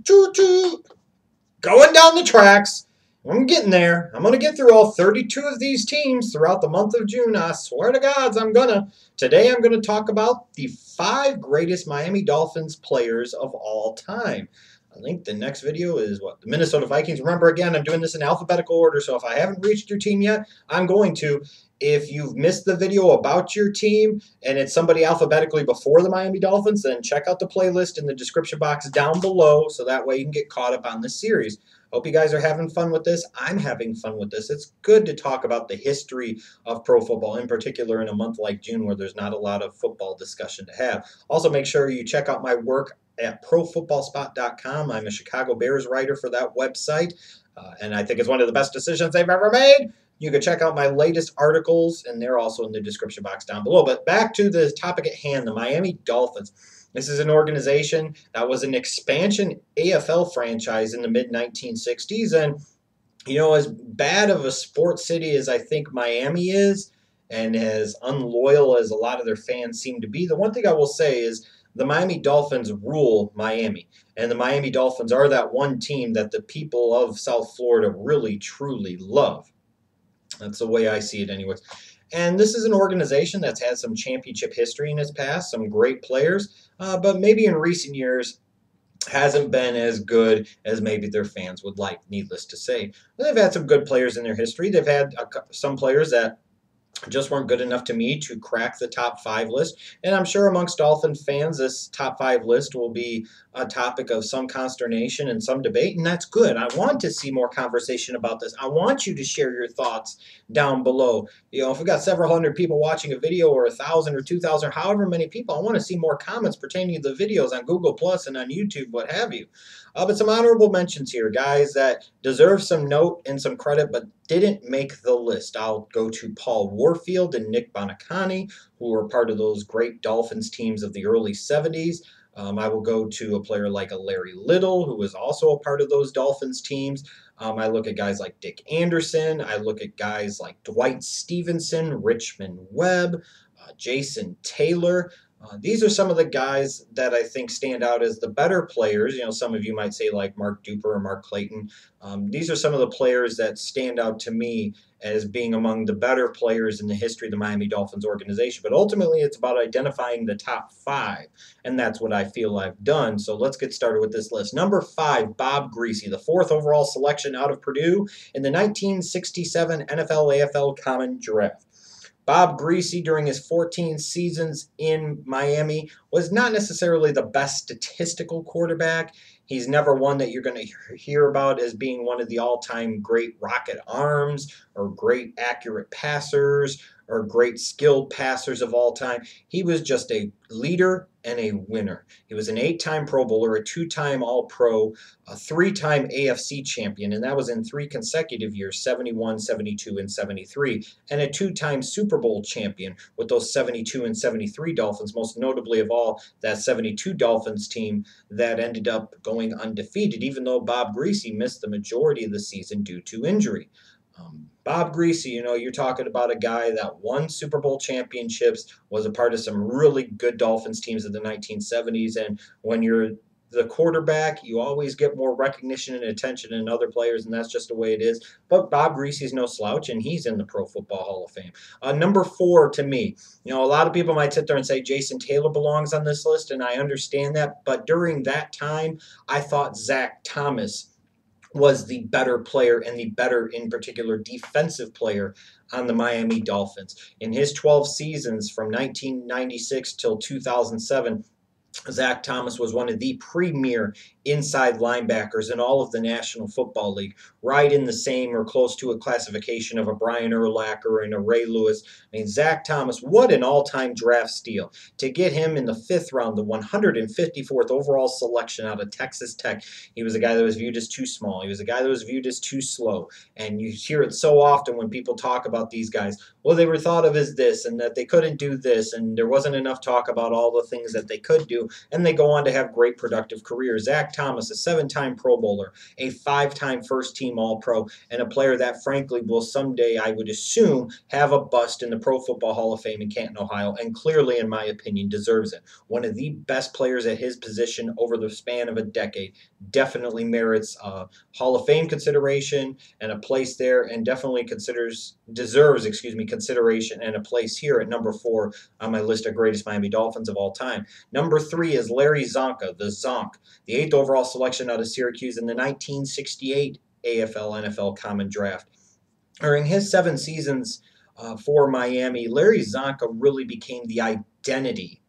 choo-choo. Going down the tracks. I'm getting there. I'm going to get through all 32 of these teams throughout the month of June. I swear to gods, I'm going to. Today I'm going to talk about the 5 greatest Miami Dolphins players of all time. I think the next video is the Minnesota Vikings. Remember, again, I'm doing this in alphabetical order, so if I haven't reached your team yet, I'm going to. If you've missed the video about your team and it's somebody alphabetically before the Miami Dolphins, then check out the playlist in the description box down below so that way you can get caught up on this series. Hope you guys are having fun with this. I'm having fun with this. It's good to talk about the history of pro football, in particular in a month like June where there's not a lot of football discussion to have. Also, make sure you check out my work at profootballspot.com. I'm a Chicago Bears writer for that website, and I think it's one of the best decisions they've ever made. You can check out my latest articles, and they're also in the description box down below. But back to the topic at hand, the Miami Dolphins. This is an organization that was an expansion AFL franchise in the mid-1960s. And, you know, as bad of a sports city as I think Miami is, and as unloyal as a lot of their fans seem to be, the one thing I will say is the Miami Dolphins rule Miami. And the Miami Dolphins are that one team that the people of South Florida really, truly love. That's the way I see it anyways. And this is an organization that's had some championship history in its past, some great players, but maybe in recent years hasn't been as good as maybe their fans would like, needless to say. But they've had some good players in their history. They've had some players that just weren't good enough to me to crack the top 5 list. And I'm sure amongst Dolphin fans, this top 5 list will be a topic of some consternation and some debate, and that's good. I want to see more conversation about this. I want you to share your thoughts down below. You know, if we've got several hundred people watching a video, or 1,000 or 2,000, or however many people, I want to see more comments pertaining to the videos on Google Plus and on YouTube, what have you. But some honorable mentions here, guys that deserve some note and some credit, but didn't make the list. I'll go to Paul Warfield and Nick Buoniconti, who were part of those great Dolphins teams of the early 70s. I will go to a player like a Larry Little, who was also a part of those Dolphins teams. I look at guys like Dick Anderson. I look at guys like Dwight Stephenson, Richmond Webb, Jason Taylor. These are some of the guys that I think stand out as the better players. You know, some of you might say like Mark Duper or Mark Clayton. These are some of the players that stand out to me as being among the better players in the history of the Miami Dolphins organization. But ultimately, it's about identifying the top 5, and that's what I feel I've done. So let's get started with this list. Number 5, Bob Griese, the 4th overall selection out of Purdue in the 1967 NFL-AFL Common Draft. Bob Griese, during his 14 seasons in Miami, was not necessarily the best statistical quarterback. He's never one that you're going to hear about as being one of the all-time great rocket arms or great accurate passers or great skilled passers of all time. He was just a leader and a winner. He was an 8-time Pro Bowler, a 2-time All-Pro, a 3-time AFC champion, and that was in 3 consecutive years, 71, 72, and 73, and a 2-time Super Bowl champion with those 72 and 73 Dolphins, most notably of all, that 72 Dolphins team that ended up going undefeated, even though Bob Griese missed the majority of the season due to injury. Bob Griese, you know, you're talking about a guy that won Super Bowl championships, was a part of some really good Dolphins teams of the 1970s, and when you're the quarterback, you always get more recognition and attention than other players, and that's just the way it is. But Bob Griese is no slouch, and he's in the Pro Football Hall of Fame. Number 4, to me, you know, a lot of people might sit there and say Jason Taylor belongs on this list, and I understand that, but during that time, I thought Zach Thomas was the better player and the better, in particular, defensive player on the Miami Dolphins. In his 12 seasons from 1996 till 2007, Zach Thomas was one of the premier inside linebackers in all of the National Football League, right in the same or close to a classification of a Brian Urlacher and a Ray Lewis. I mean, Zach Thomas, what an all-time draft steal. To get him in the 5th round, the 154th overall selection out of Texas Tech, he was a guy that was viewed as too small. He was a guy that was viewed as too slow. And you hear it so often when people talk about these guys. well, they were thought of as this and that they couldn't do this, and there wasn't enough talk about all the things that they could do, and they go on to have great productive careers. Zach Thomas, a 7-time Pro Bowler, a 5-time first team All Pro, and a player that frankly will someday, I would assume, have a bust in the Pro Football Hall of Fame in Canton, Ohio, and clearly, in my opinion, deserves it. One of the best players at his position over the span of a decade. Definitely merits Hall of Fame consideration and a place there, and definitely deserves consideration and a place here at number 4 on my list of greatest Miami Dolphins of all time. Number 3 is Larry Csonka, the Zonk, the 8th overall selection out of Syracuse in the 1968 AFL-NFL Common Draft. During his 7 seasons for Miami, Larry Csonka really became the identity,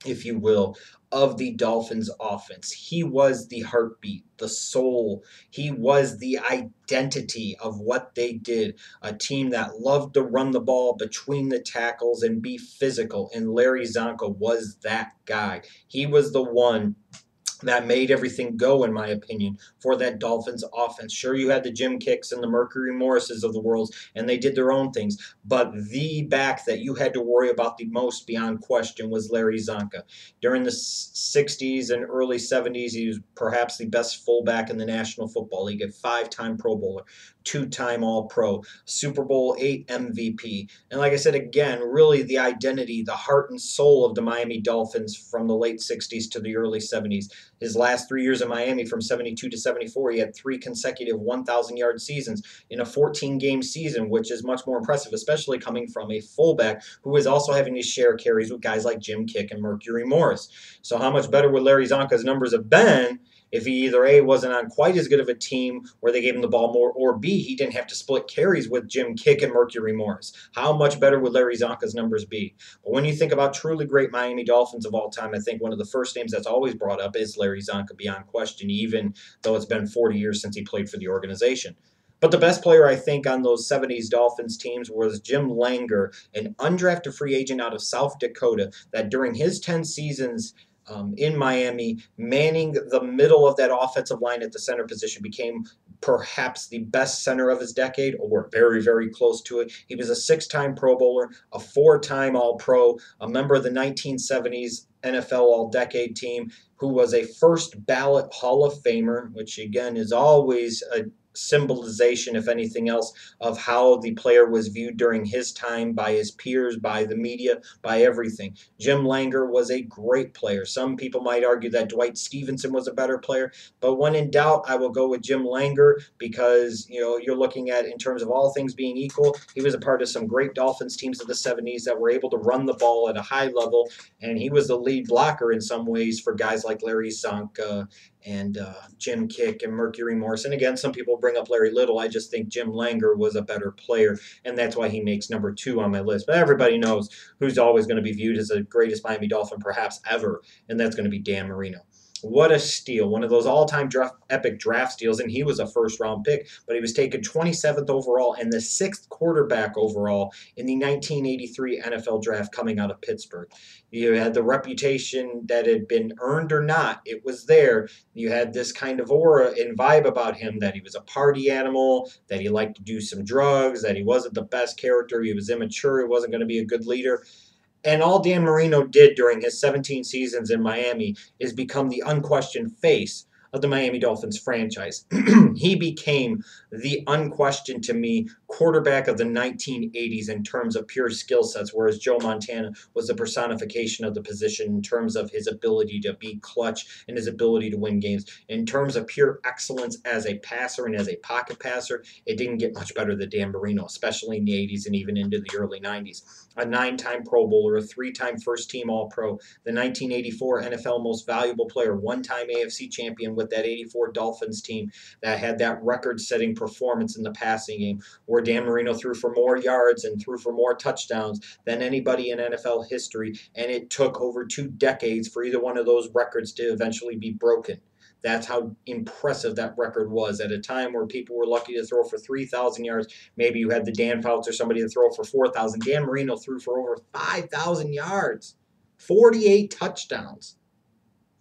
if you will, of the Dolphins offense. He was the heartbeat, the soul. He was the identity of what they did. A team that loved to run the ball between the tackles and be physical. And Larry Csonka was that guy. He was the one that made everything go, in my opinion, for that Dolphins offense. Sure, you had the Jim Kicks and the Mercury Morrises of the world, and they did their own things, but the back that you had to worry about the most, beyond question, was Larry Csonka. During the 60s and early 70s, he was perhaps the best fullback in the National Football League, a 5-time Pro Bowler, 2-time All-Pro, Super Bowl VIII MVP. And like I said, again, really the identity, the heart and soul of the Miami Dolphins from the late 60s to the early 70s. His last 3 years in Miami, from 72 to 74, he had 3 consecutive 1,000-yard seasons in a 14-game season, which is much more impressive, especially coming from a fullback who is also having to share carries with guys like Jim Kick and Mercury Morris. So how much better would Larry Csonka's numbers have been if he either A, wasn't on quite as good of a team where they gave him the ball more, or B, he didn't have to split carries with Jim Kick and Mercury Morris? How much better would Larry Csonka's numbers be? But when you think about truly great Miami Dolphins of all time, I think one of the first names that's always brought up is Larry Csonka, beyond question, even though it's been 40 years since he played for the organization. But the best player, I think, on those 70s Dolphins teams was Jim Langer, an undrafted free agent out of South Dakota, that during his 10 seasons in Miami, manning the middle of that offensive line at the center position, became perhaps the best center of his decade, or very, very close to it. He was a 6-time Pro Bowler, a 4-time All-Pro, a member of the 1970s NFL All-Decade team, who was a first ballot Hall of Famer, which again is always a symbolization, if anything else, of how the player was viewed during his time by his peers, by the media, by everything. Jim Langer was a great player. Some people might argue that Dwight Stephenson was a better player, but when in doubt, I will go with Jim Langer because, you're looking at, in terms of all things being equal, he was a part of some great Dolphins teams of the 70s that were able to run the ball at a high level, and he was the lead blocker in some ways for guys like Larry Csonka and Jim Kick and Mercury Morris. And again, some people bring up Larry Little. I just think Jim Langer was a better player, and that's why he makes number 2 on my list. But everybody knows who's always going to be viewed as the greatest Miami Dolphin perhaps ever, and that's going to be Dan Marino. What a steal. One of those all-time epic draft steals, and he was a first-round pick, but he was taken 27th overall and the 6th quarterback overall in the 1983 NFL Draft coming out of Pittsburgh. You had the reputation that had been earned or not. It was there. You had this kind of aura and vibe about him that he was a party animal, that he liked to do some drugs, that he wasn't the best character, he was immature, he wasn't going to be a good leader. And all Dan Marino did during his 17 seasons in Miami is become the unquestioned face of the Miami Dolphins franchise. He became the unquestioned, to me, quarterback of the 1980s in terms of pure skill sets, whereas Joe Montana was the personification of the position in terms of his ability to be clutch and his ability to win games. In terms of pure excellence as a passer and as a pocket passer, it didn't get much better than Dan Marino, especially in the 80s and even into the early 90s. A 9-time Pro Bowler, a 3-time first-team All-Pro, the 1984 NFL Most Valuable Player, 1-time AFC champion with that 84 Dolphins team that had that record-setting performance in the passing game, where Dan Marino threw for more yards and threw for more touchdowns than anybody in NFL history, and it took over 2 decades for either one of those records to eventually be broken. That's how impressive that record was at a time where people were lucky to throw for 3,000 yards. Maybe you had the Dan Fouts or somebody to throw for 4,000. Dan Marino threw for over 5,000 yards, 48 touchdowns.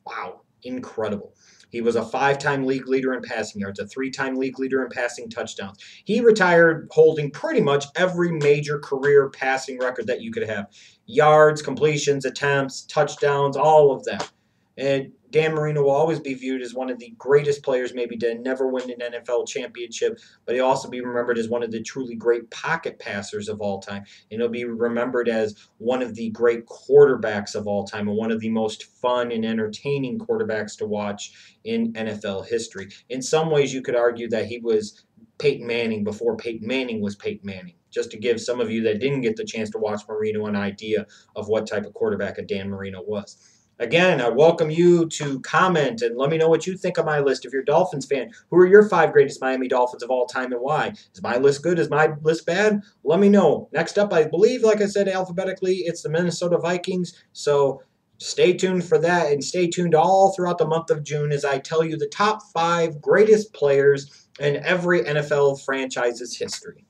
Wow. incredible. He was a 5-time league leader in passing yards, a 3-time league leader in passing touchdowns. He retired holding pretty much every major career passing record that you could have. Yards, completions, attempts, touchdowns, all of that. And Dan Marino will always be viewed as one of the greatest players maybe to never win an NFL championship, but he'll also be remembered as one of the truly great pocket passers of all time. And he'll be remembered as one of the great quarterbacks of all time and one of the most fun and entertaining quarterbacks to watch in NFL history. In some ways, you could argue that he was Peyton Manning before Peyton Manning was Peyton Manning, just to give some of you that didn't get the chance to watch Marino an idea of what type of quarterback a Dan Marino was. Again, I welcome you to comment and let me know what you think of my list. If you're a Dolphins fan, who are your 5 greatest Miami Dolphins of all time and why? Is my list good? Is my list bad? Let me know. Next up, I believe, like I said, alphabetically, it's the Minnesota Vikings. So stay tuned for that and stay tuned all throughout the month of June as I tell you the top 5 greatest players in every NFL franchise's history.